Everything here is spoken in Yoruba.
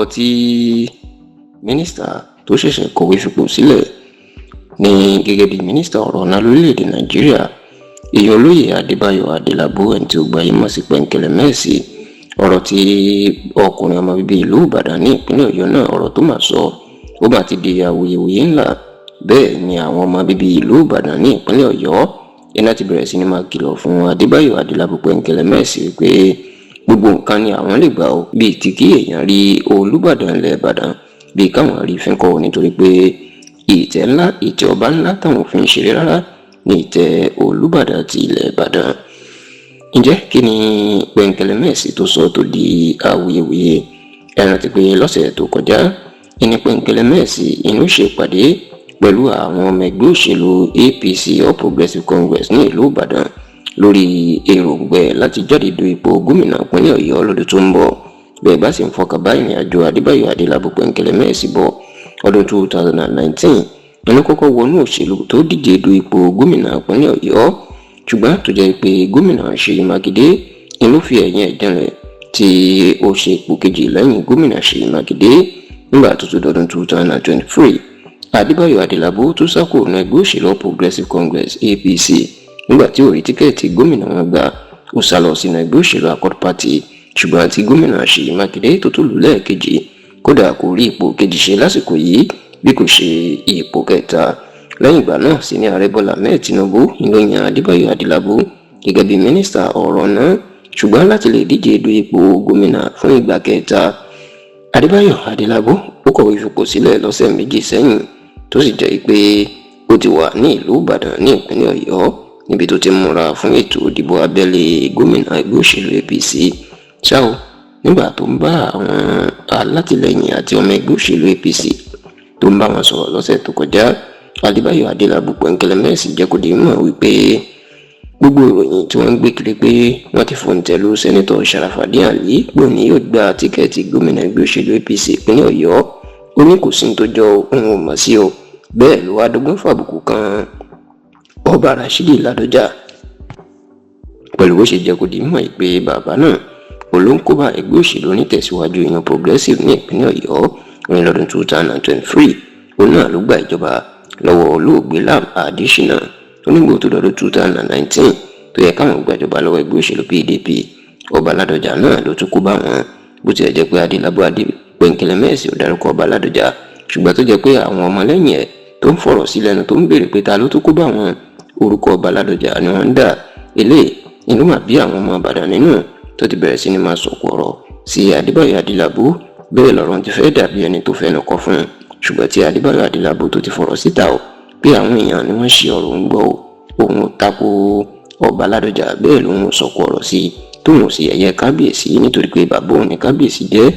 ọ̀rọ̀ tí mínísítà tó ṣẹ̀ṣẹ̀ kọ̀wé fipò sílẹ̀ ní gẹ́gẹ́ bí mínísítà ọ̀rọ̀ náà lórílẹ̀‐èdè Nàìjíríà, èèyàn olóyè Adébáyọ̀ Adélabú ẹni tí ó gbayé mọ̀ sí Pẹ̀nkẹ́lẹ́ Mẹ́ẹ̀sì. Ọ̀rọ̀ tí ọkùnrin ọmọ bíbí ìlú Ìbàdàn ní ìpínlẹ̀ Ọ̀yọ́ náà, ọ̀rọ̀ tó máa sọ ó máa ti di awuyewuye ńlá. Bẹ́ẹ̀ ni àwọn ọmọ bíbí ìlú Ìbàdàn ní ìpínlẹ̀ Ọ̀yọ́ iná ti bẹ̀rẹ̀ sí ní máa kìlọ̀ fún Adébáyọ̀ Adélabú Pẹ̀nkẹ́lẹ́ Mẹ́ẹ̀sì wípé gbogbo nǹkan ni àwọn lè gbà ó, bíi ti kí èèyàn rí Olúbàdàn ilẹ̀ Ìbàdàn bíi káwọn rí fínkọ́, nítorí pé ìtẹ́ ńlá, ìtẹ́ ọba ńlá táwọn fi ń ṣeré rárá ní ìtẹ́ Olúbàdàn ti ilẹ̀ Ìbàdàn. Ǹjẹ́ kí ni Pẹ̀nkẹ́lẹ́ Mẹ́ẹ̀sì tó sọ tó di awuyewuye? Ẹ rántí pé lọ́sẹ̀ tó kọjá ní Pẹ̀nkẹ́lẹ́ Mẹ́ẹ̀sì inú ṣe ìpàdé pẹ̀lú àwọn ọmọ ẹgbẹ́ òṣèlú APC All Progressives Congress ní ìlú Ìbàdàn lórí èròǹgbà láti jáde du ipò gómìnà ìpínlẹ̀ Ọ̀yọ́ lọ́dún tó ń bọ̀. Bẹ́ẹ̀ bá sì ń fọkàn bá ìrìn àjò Adébáyọ̀ Adélabú Pẹ̀nkẹ́lẹ́ Mẹ́ẹ̀sì bọ̀, ọdún 2019 nínú kọ́kọ́ wọnú òṣèlú tó díje du ipò gómìnà ìpínlẹ̀ Ọ̀yọ́, ṣùgbọ́n tó jẹ́ pé gómìnà Ṣèyí Mákindé inú fi ẹ̀yìn ẹ̀jẹ̀rẹ̀ tí ó ṣe ipò kejì lẹ́yìn gómìnà Ṣèyí Mákindé nígbà tó tún dọdún 2023. Adébáyọ̀ Adélabú tó sá kúrò ní ẹgbẹ́ òṣèlú All Progressives Congress APC nígbà tí ó rí tíkẹ́ẹ̀tì gómìnà wọn gbà, ó sá lọ sínú ẹgbẹ́ òṣèlú Accord Party. Ṣùgbọ́n tí gómìnà Ṣèyí Mákindé tó tún lù lẹ́ẹ̀kejì, kódà kò rí ipò kejì ṣe lásìkò yìí bí kò ṣe ipò kẹta. Lẹ́yìn ìgbà náà sì ni ààrẹ Bọ́lá Ahmed Tinubu ló yan Adébáyọ̀ Adélabú gẹ́gẹ́ bí mínísítà ọ̀rọ̀ náà, ṣùgbọ́n láti lè díje du ipò gómìnà fún ìgbà kẹta. Adébáyọ̀ Adélabú ó kọ̀wé fipò sílẹ̀ lọ́sẹ̀ méjì sẹ́yìn, tó sì jẹ́ pé ó ti wà ní ìlú Ìbàdàn ní ìpínlẹ̀ Ọ̀yọ́ níbi tó ti múra fún ètò ìdìbò abẹ́lé gómìnà ẹgbẹ́ òṣèlú APC. Ṣá o, nígbà tó ń bá àwọn alátìlẹyìn àti ọmọ ẹgbẹ́ òṣèlú APC tó ń bá wọn sọ̀rọ̀ lọ́sẹ̀ tó kọjá, Adébáyọ̀ Adélabú Pẹ̀nkẹ́lẹ́ Mẹ́ẹ̀sì jẹ́ kó di mọ̀ wípé gbogbo ìròyìn tí wọ́n ń gbé kiri pé wọ́n ti fòǹtẹ̀ lu sẹ́nitọ̀ Sharafadeen Ali pé òní yóò gba tíkẹ́ẹ̀tì gómìnà ẹgbẹ́ òṣèlú APC ìpínlẹ̀ Ọ̀yọ́, ó ní kò sí ní tó jọ òun ò mọ̀ sí o. Bẹ́ẹ̀ ló wá dọ́gbọ́n fàbùkù kan Ọba Rashidi Ládọjà pẹ̀lú bó ṣe jẹ́ kó di mọ̀ pé bàbá náà olóńkóbá ẹgbẹ́ òṣèlú onítẹ̀síwájú ìyàn Progressive ní ìpínlẹ̀ Ọ̀yọ́ ní lọ́dún 2023. Òun náà ló gba ìjọba lọ́wọ́ olóògbé Lam Adésínà onígbò tó dọdún 2019 tó yẹ káwọn gbàjọba lọ́wọ́ ẹgbẹ́ òṣèlú PDP. Ọba Ládọjà náà ló tún kó bá wọn, bó tilẹ̀ jẹ́ pé Adélabú Pẹ̀nkẹ́lẹ́ Mẹ́ẹ̀sì ò dárúkọ Ọba Ládọjà, ṣùgbọ́n tó jẹ́ pé àwọn ọmọlẹ́yìn ẹ̀ tó ń fọ̀rọ̀ sí lẹ́nu tó ń béèrè pé ta ló tún kó bá wọn, orúkọ Ọba Ládọjà ni wọ́n ń dà. Eléyìí inú mà bí àwọn ọmọ Ìbàdàn nínú, tó ti bẹ̀rẹ̀ sí ní máa sọ̀kò ọ̀rọ̀ sí Adébáyọ̀ Adélabú. Bẹ́ẹ̀ lọ́rọ̀ ti fẹ́ dàbí ẹni tó fẹ́nu kọ fún un, ṣùgbọ́n tí Adébáyọ̀ Adélabú tó ti fọ̀rọ̀ síta o pé àwọn èèyàn ni wọ́n ṣe ọ̀rọ̀ ń gbọ́ o, òun tako Ọba Ládọjà, bẹ́ẹ̀ lòun sọ̀kò ọ̀rọ̀ sí tóun sì ẹ̀yẹ kábíyèsí nítorí pé bàbá òun ni kábíyèsí jẹ́.